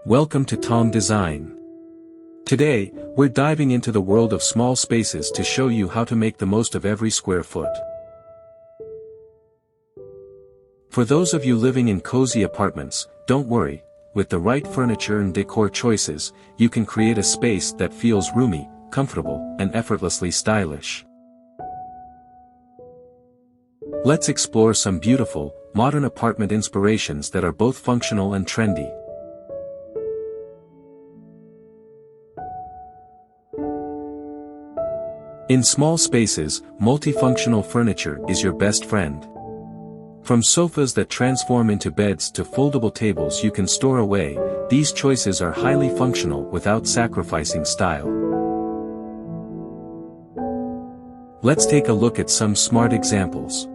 Welcome to Tom Design. Today, we're diving into the world of small spaces to show you how to make the most of every square foot. For those of you living in cozy apartments, don't worry, with the right furniture and decor choices, you can create a space that feels roomy, comfortable, and effortlessly stylish. Let's explore some beautiful, modern apartment inspirations that are both functional and trendy. In small spaces, multifunctional furniture is your best friend. From sofas that transform into beds to foldable tables you can store away, these choices are highly functional without sacrificing style. Let's take a look at some smart examples.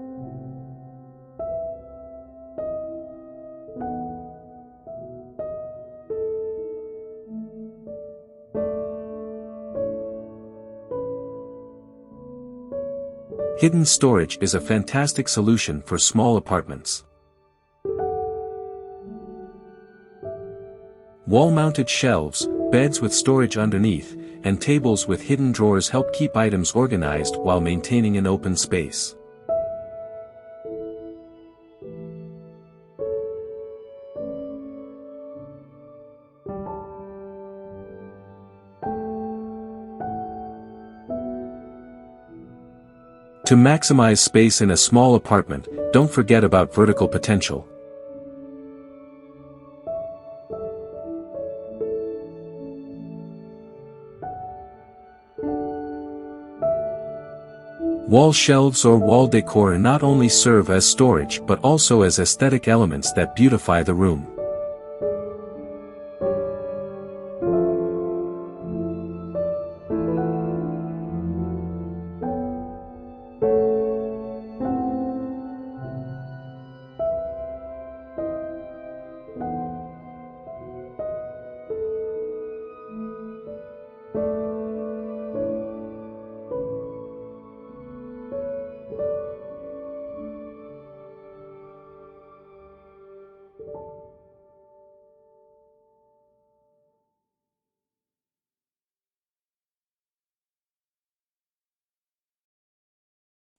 Hidden storage is a fantastic solution for small apartments. Wall-mounted shelves, beds with storage underneath, and tables with hidden drawers help keep items organized while maintaining an open space. To maximize space in a small apartment, don't forget about vertical potential. Wall shelves or wall decor not only serve as storage but also as aesthetic elements that beautify the room.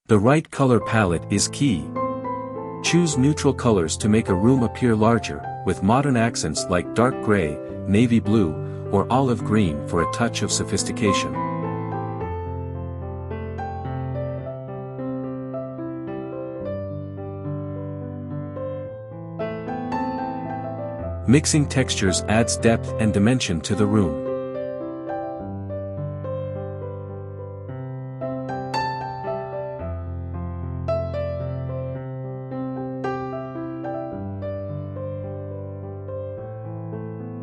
The right color palette is key. Choose neutral colors to make a room appear larger, with modern accents like dark gray, navy blue, or olive green for a touch of sophistication. Mixing textures adds depth and dimension to the room.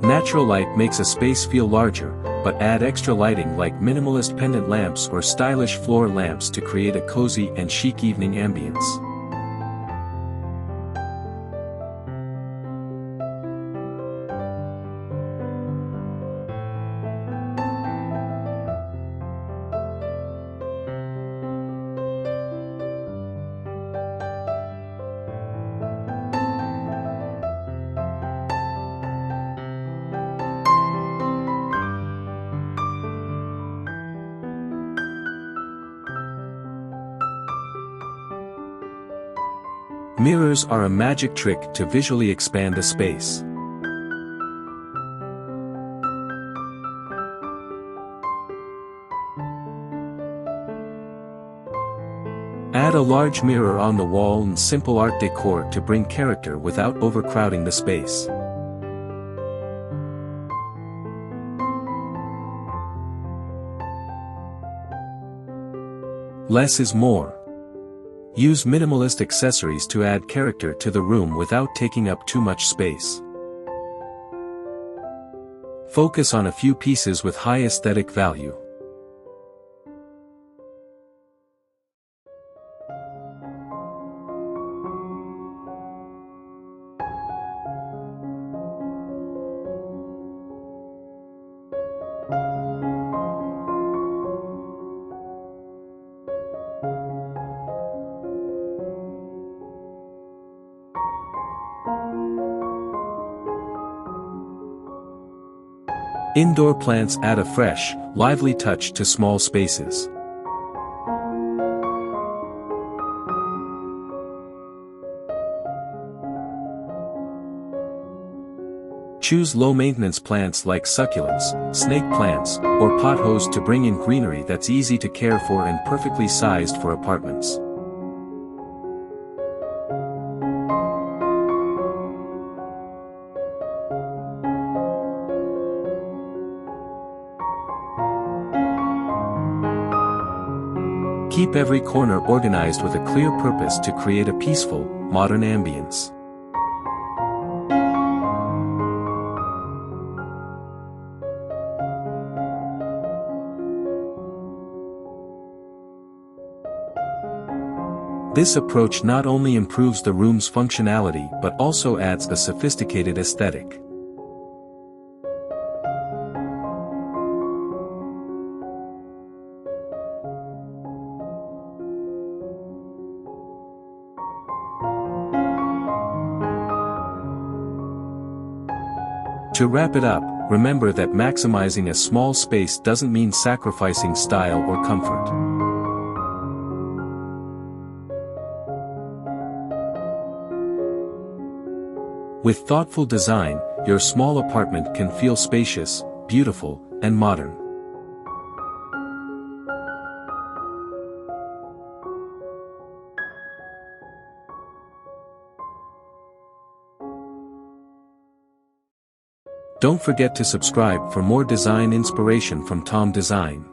Natural light makes a space feel larger, but add extra lighting like minimalist pendant lamps or stylish floor lamps to create a cozy and chic evening ambience. Mirrors are a magic trick to visually expand a space. Add a large mirror on the wall and simple art decor to bring character without overcrowding the space. Less is more. Use minimalist accessories to add character to the room without taking up too much space. Focus on a few pieces with high aesthetic value. Indoor plants add a fresh, lively touch to small spaces. Choose low-maintenance plants like succulents, snake plants, or pothoes to bring in greenery that's easy to care for and perfectly sized for apartments. Keep every corner organized with a clear purpose to create a peaceful, modern ambience. This approach not only improves the room's functionality but also adds a sophisticated aesthetic. To wrap it up, remember that maximizing a small space doesn't mean sacrificing style or comfort. With thoughtful design, your small apartment can feel spacious, beautiful, and modern. Don't forget to subscribe for more design inspiration from Tom Design.